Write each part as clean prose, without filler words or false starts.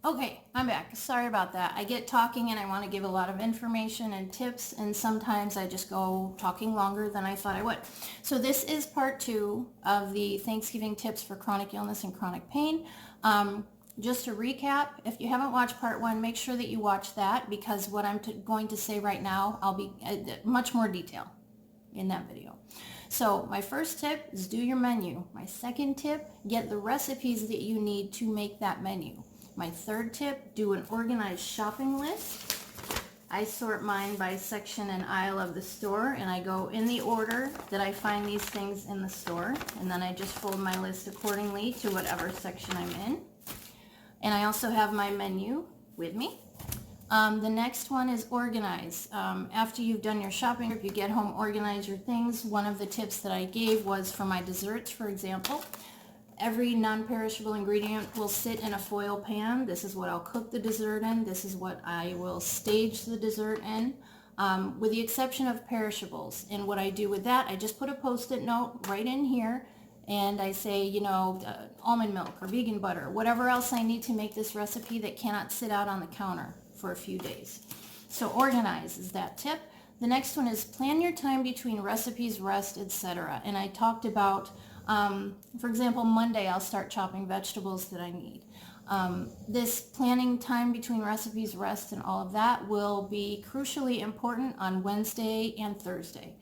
Okay, I'm back. Sorry about that. I get talking and I want to give a lot of information and tips, and sometimes I just go talking longer than I thought I would. So this is part 2 of the Thanksgiving tips for chronic illness and chronic pain. Just to recap, if you haven't watched part 1, make sure that you watch that, because what I'm going to say right now, I'll be much more detail in that video. So my first tip is do your menu. My second tip, get the recipes that you need to make that menu. My third tip, do an organized shopping list. I sort mine by section and aisle of the store, and I go in the order that I find these things in the store, and then I just fold my list accordingly to whatever section I'm in. And I also have my menu with me. The next one is organize. After you've done your shopping, if you get home, organize your things. One of the tips that I gave was for my desserts, for example. Every non-perishable ingredient will sit in a foil pan. This is what I'll cook the dessert in. This is what I will stage the dessert in, with the exception of perishables. And what I do with that, I just put a post-it note right in here, and I say, you know, almond milk or vegan butter, whatever else I need to make this recipe that cannot sit out on the counter for a few days. So organize is that tip. The next one is plan your time between recipes, rest, etc. And I talked about, for example, Monday I'll start chopping vegetables that I need. This planning time between recipes, rest, and all of that will be crucially important on Wednesday and Thursday.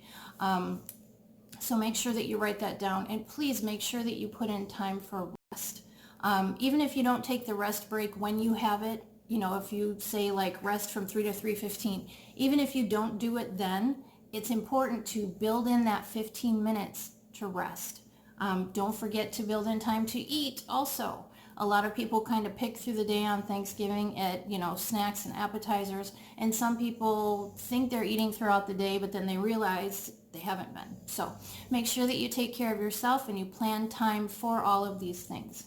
So make sure that you write that down, and please make sure that you put in time for rest. Even if you don't take the rest break when you have it, you know, if you say like rest from 3 to 3:15, even if you don't do it then, it's important to build in that 15 minutes to rest. Don't forget to build in time to eat also. A lot of people kind of pick through the day on Thanksgiving at, you know, snacks and appetizers, and some people think they're eating throughout the day, but then they realize they haven't been. So make sure that you take care of yourself and you plan time for all of these things.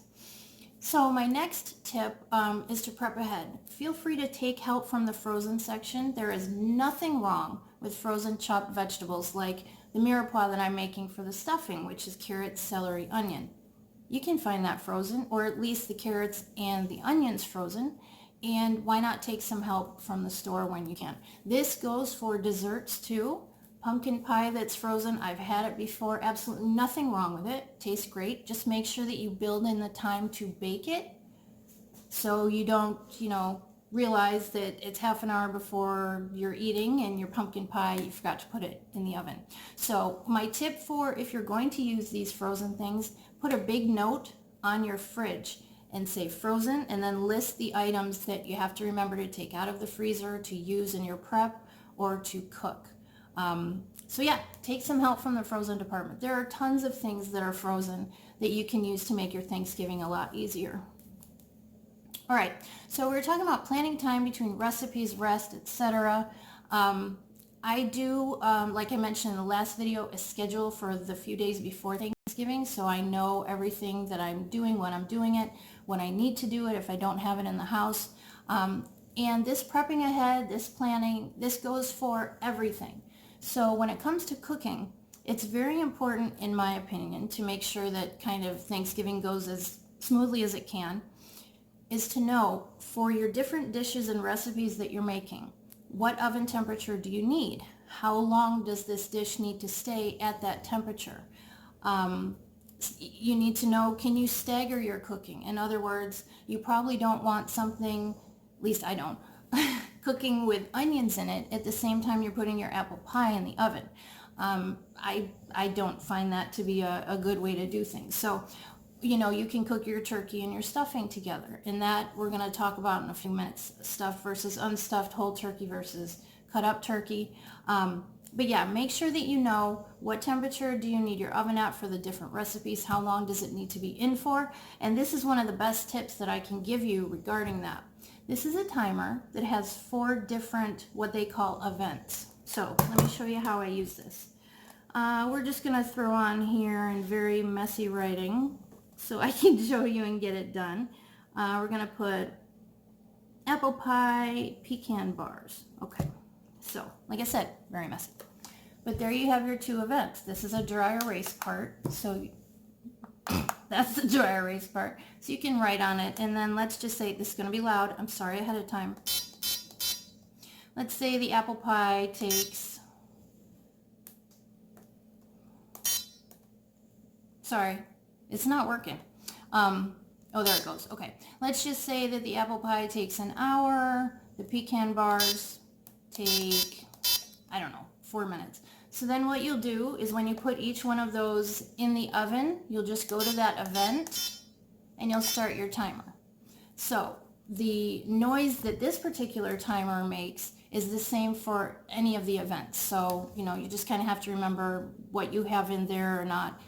So my next tip is to prep ahead. Feel free to take help from the frozen section. There is nothing wrong with frozen chopped vegetables like the mirepoix that I'm making for the stuffing, which is carrots, celery, onion. You can find that frozen, or at least the carrots and the onions frozen, and why not take some help from the store when you can. This goes for desserts too. Pumpkin pie that's frozen, I've had it before, absolutely nothing wrong with it. Tastes great. Just make sure that you build in the time to bake it so you don't, you know, realize that it's half an hour before you're eating and your pumpkin pie, you forgot to put it in the oven. So my tip for if you're going to use these frozen things, put a big note on your fridge and say frozen, and then list the items that you have to remember to take out of the freezer to use in your prep or to cook. So yeah, take some help from the frozen department. There are tons of things that are frozen that you can use to make your Thanksgiving a lot easier. All right, so we were talking about planning time between recipes, rest, etc. I do, like I mentioned in the last video, a schedule for the few days before Thanksgiving, so I know everything that I'm doing, when I'm doing it, when I need to do it, if I don't have it in the house. And this prepping ahead, this planning, this goes for everything. So when it comes to cooking, it's very important, in my opinion, to make sure that kind of Thanksgiving goes as smoothly as it can, is to know for your different dishes and recipes that you're making, what oven temperature do you need? How long does this dish need to stay at that temperature? You need to know, can you stagger your cooking? In other words, you probably don't want something, at least I don't, cooking with onions in it at the same time you're putting your apple pie in the oven. I don't find that to be a good way to do things. So, you know, you can cook your turkey and your stuffing together, and that we're going to talk about in a few minutes, stuffed versus unstuffed, whole turkey versus cut up turkey. But yeah, make sure that you know what temperature do you need your oven at for the different recipes, how long does it need to be in for, and this is one of the best tips that I can give you regarding that. This is a timer that has 4 different, what they call events. So let me show you how I use this. We're just going to throw on here in very messy writing so I can show you and get it done. We're going to put apple pie pecan bars. Okay, so like I said, very messy. But there you have your 2 events. This is a dry erase part, so That's the dry erase part. So you can write on it, and then let's just say, this is going to be loud. I'm sorry ahead of time. Let's say the apple pie takes, sorry, it's not working. Oh, there it goes. Okay. Let's just say that the apple pie takes an hour. The pecan bars take, I don't know, 4 minutes. So then what you'll do is when you put each one of those in the oven, you'll just go to that event and you'll start your timer. So the noise that this particular timer makes is the same for any of the events. So, you know, you just kind of have to remember what you have in there or not.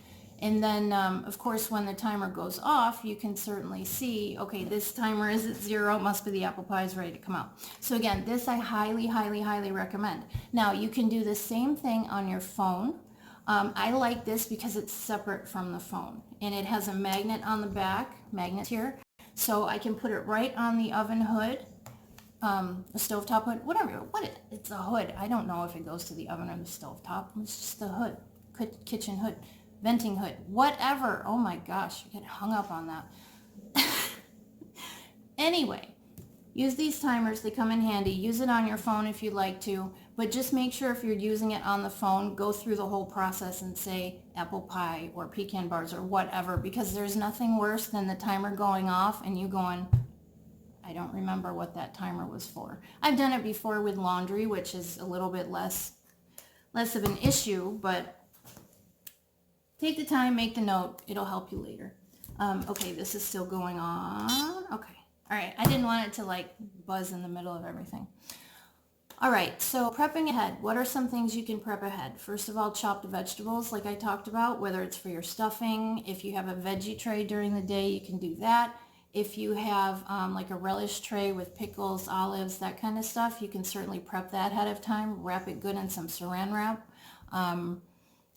And then, of course, when the timer goes off, you can certainly see, okay, this timer is at 0. It must be the apple pie is ready to come out. So again, this I highly, highly, highly recommend. Now, you can do the same thing on your phone. I like this because it's separate from the phone. And it has a magnet on the back, magnet here. So I can put it right on the oven hood, the stovetop hood, whatever. It's a hood. I don't know if it goes to the oven or the stovetop. It's just the hood, kitchen hood. Venting hood, whatever. Oh my gosh, I get hung up on that. Anyway, use these timers. They come in handy. Use it on your phone if you'd like to, but just make sure if you're using it on the phone, go through the whole process and say apple pie or pecan bars or whatever, because there's nothing worse than the timer going off and you going, I don't remember what that timer was for. I've done it before with laundry, which is a little bit less of an issue, but take the time, make the note. It'll help you later. Okay, this is still going on. Okay. All right. I didn't want it to like buzz in the middle of everything. All right. So prepping ahead. What are some things you can prep ahead? First of all, chopped vegetables like I talked about, whether it's for your stuffing. If you have a veggie tray during the day, you can do that. If you have like a relish tray with pickles, olives, that kind of stuff, you can certainly prep that ahead of time. Wrap it good in some saran wrap.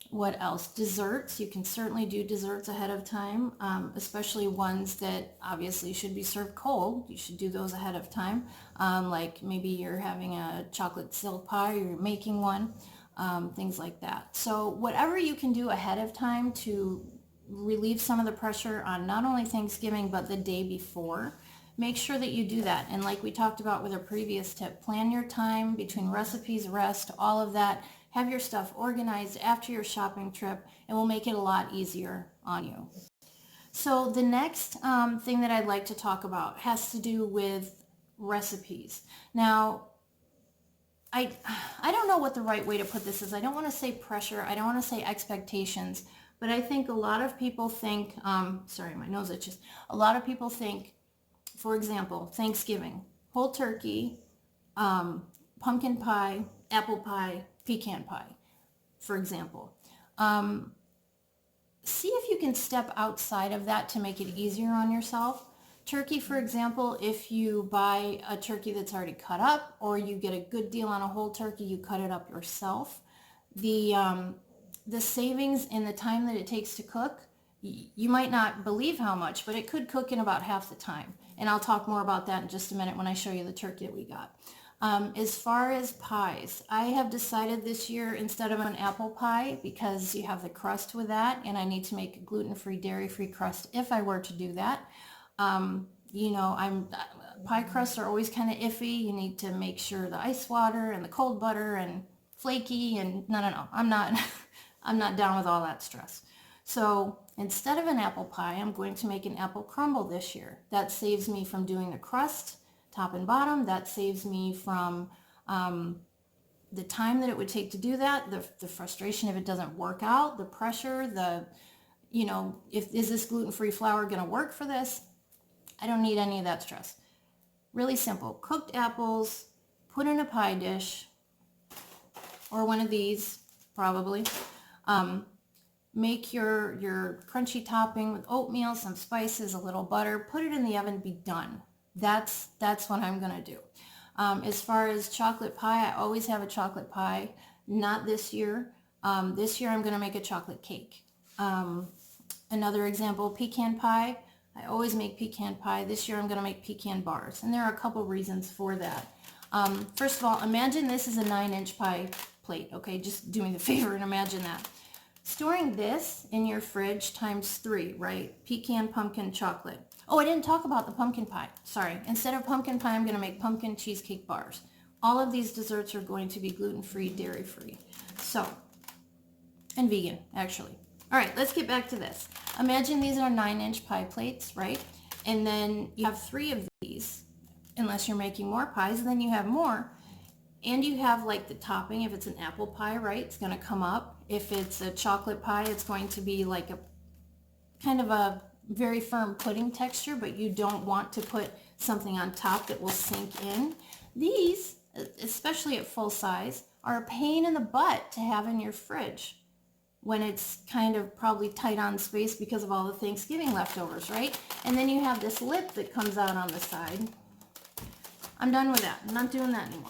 What else? Desserts. You can certainly do desserts ahead of time, especially ones that obviously should be served cold. You should do those ahead of time. Like maybe you're having a chocolate silk pie or you're making one, things like that. So whatever you can do ahead of time to relieve some of the pressure on not only Thanksgiving but the day before, make sure that you do that. And like we talked about with a previous tip, plan your time between recipes, rest, all of that. Have your stuff organized after your shopping trip, and will make it a lot easier on you. So the next thing that I'd like to talk about has to do with recipes. Now, I don't know what the right way to put this is. I don't want to say pressure. I don't want to say expectations. But I think a lot of people think, sorry, my nose itches. A lot of people think, for example, Thanksgiving, whole turkey, pumpkin pie, apple pie, pecan pie, for example. See if you can step outside of that to make it easier on yourself. Turkey, for example, if you buy a turkey that's already cut up, or you get a good deal on a whole turkey, you cut it up yourself. The savings in the time that it takes to cook, you might not believe how much, but it could cook in about half the time. And I'll talk more about that in just a minute when I show you the turkey that we got. As far as pies, I have decided this year, instead of an apple pie, because you have the crust with that, and I need to make a gluten-free, dairy-free crust if I were to do that. You know, pie crusts are always kind of iffy. You need to make sure the ice water and the cold butter and flaky, and no, I'm not I'm not down with all that stress. So instead of an apple pie, I'm going to make an apple crumble this year. That saves me from doing the crust, top and bottom. That saves me from the time that it would take to do that, the frustration if it doesn't work out, the pressure, you know, is this gluten-free flour going to work for this? I don't need any of that stress. Really simple. Cooked apples, put in a pie dish, or one of these, probably. Make your crunchy topping with oatmeal, some spices, a little butter, put it in the oven, be done. That's what I'm going to do. As far as chocolate pie, I always have a chocolate pie. Not this year. This year I'm going to make a chocolate cake. Another example, pecan pie. I always make pecan pie. This year I'm going to make pecan bars. And there are a couple reasons for that. First of all, imagine this is a 9-inch pie plate. Okay, just do me the favor and imagine that. Storing this in your fridge times 3, right? Pecan, pumpkin, chocolate. Oh, I didn't talk about the pumpkin pie. Sorry. Instead of pumpkin pie, I'm going to make pumpkin cheesecake bars. All of these desserts are going to be gluten-free, dairy-free. So, and vegan, actually. All right, let's get back to this. Imagine these are 9-inch pie plates, right? And then you have 3 of these, unless you're making more pies, and then you have more. And you have like the topping. If it's an apple pie, right, it's going to come up. If it's a chocolate pie, it's going to be like a kind of a very firm pudding texture, but you don't want to put something on top that will sink in. These, especially at full size, are a pain in the butt to have in your fridge when it's kind of probably tight on space because of all the Thanksgiving leftovers, right? And then you have this lip that comes out on the side. I'm done with that. I'm not doing that anymore.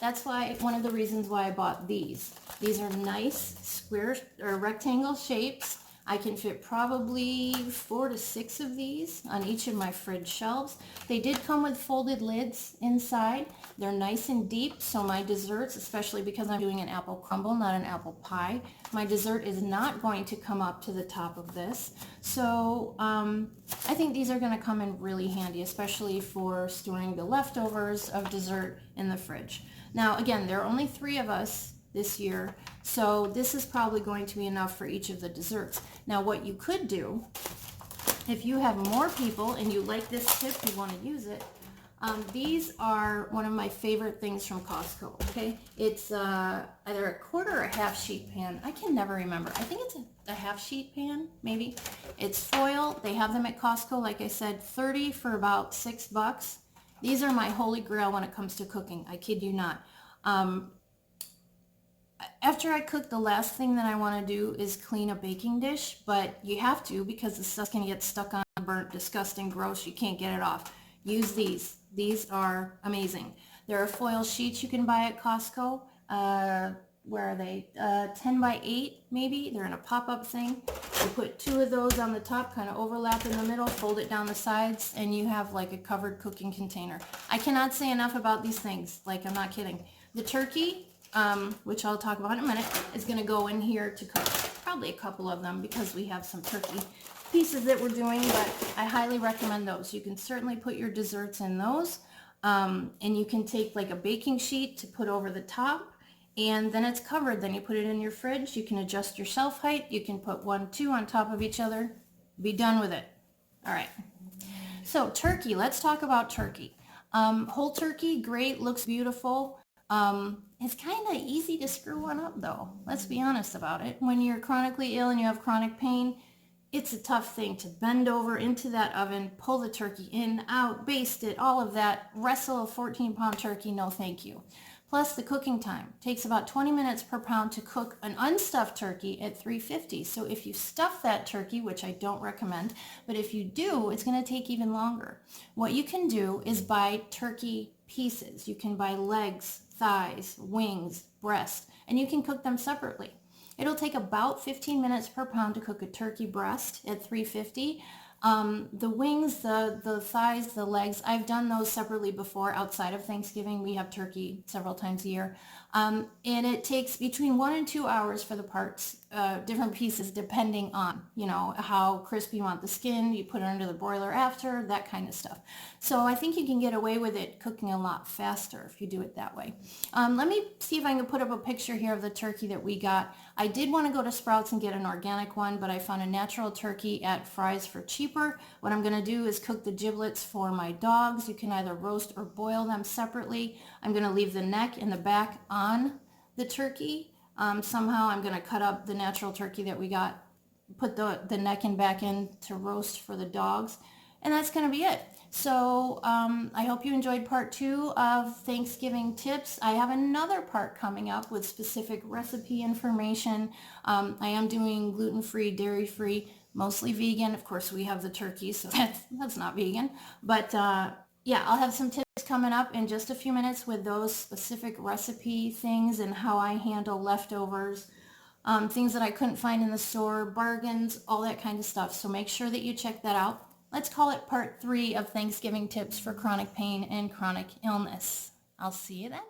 That's why, one of the reasons why I bought these. These are nice square or rectangle shapes. I can fit probably 4 to 6 of these on each of my fridge shelves. They did come with folded lids inside. They're nice and deep, so my desserts, especially because I'm doing an apple crumble, not an apple pie, my dessert is not going to come up to the top of this. So I think these are going to come in really handy, especially for storing the leftovers of dessert in the fridge. Now, again, there are only 3 of us this year, so this is probably going to be enough for each of the desserts. Now, what you could do, if you have more people and you like this tip, you want to use it, these are one of my favorite things from Costco, okay? It's either a quarter or a half sheet pan. I can never remember. I think it's a half sheet pan, maybe. It's foil. They have them at Costco, like I said, 30 for about $6. These are my holy grail when it comes to cooking. I kid you not. After I cook, the last thing that I want to do is clean a baking dish, but you have to because the stuff's going to get stuck on, burnt, disgusting, gross. You can't get it off. Use these. These are amazing. There are foil sheets you can buy at Costco. Where are they? 10 by 8 maybe. They're in a pop-up thing. You put 2 of those on the top, kind of overlap in the middle, fold it down the sides, and you have like a covered cooking container. I cannot say enough about these things. Like, I'm not kidding. The turkey, which I'll talk about in a minute, is going to go in here to cook. Probably a couple of them because we have some turkey pieces that we're doing, but I highly recommend those. You can certainly put your desserts in those, and you can take like a baking sheet to put over the top, and then it's covered. Then you put it in your fridge. You can adjust your shelf height. You can put 1, 2 on top of each other. Be done with it. All right. So turkey, let's talk about turkey. Whole turkey, great, looks beautiful. It's kind of easy to screw one up though. Let's be honest about it. When you're chronically ill and you have chronic pain, it's a tough thing to bend over into that oven, pull the turkey in, out, baste it, all of that. Wrestle a 14-pound turkey, no thank you. Plus the cooking time. Takes about 20 minutes per pound to cook an unstuffed turkey at 350. So if you stuff that turkey, which I don't recommend, but if you do, it's going to take even longer. What you can do is buy turkey pieces. You can buy legs, thighs, wings, breast, and you can cook them separately. It'll take about 15 minutes per pound to cook a turkey breast at 350. The wings, the thighs, the legs, I've done those separately before outside of Thanksgiving. We have turkey several times a year. And it takes between 1 and 2 hours for the parts, different pieces, depending on, you know, how crispy you want the skin. You put it under the broiler after, that kind of stuff. So I think you can get away with it cooking a lot faster if you do it that way. Let me see if I can put up a picture here of the turkey that we got. I did want to go to Sprouts and get an organic one, but I found a natural turkey at Fry's for cheaper. What I'm going to do is cook the giblets for my dogs. You can either roast or boil them separately. I'm going to leave the neck and the back on the turkey. Somehow I'm going to cut up the natural turkey that we got, put the neck and back in to roast for the dogs, and that's going to be it. So I hope you enjoyed part 2 of Thanksgiving tips. I have another part coming up with specific recipe information. I am doing gluten-free, dairy-free, mostly vegan. Of course, we have the turkey, so that's not vegan. But yeah, I'll have some tips coming up in just a few minutes with those specific recipe things and how I handle leftovers, things that I couldn't find in the store, bargains, all that kind of stuff. So make sure that you check that out. Let's call it part 3 of Thanksgiving tips for chronic pain and chronic illness. I'll see you then.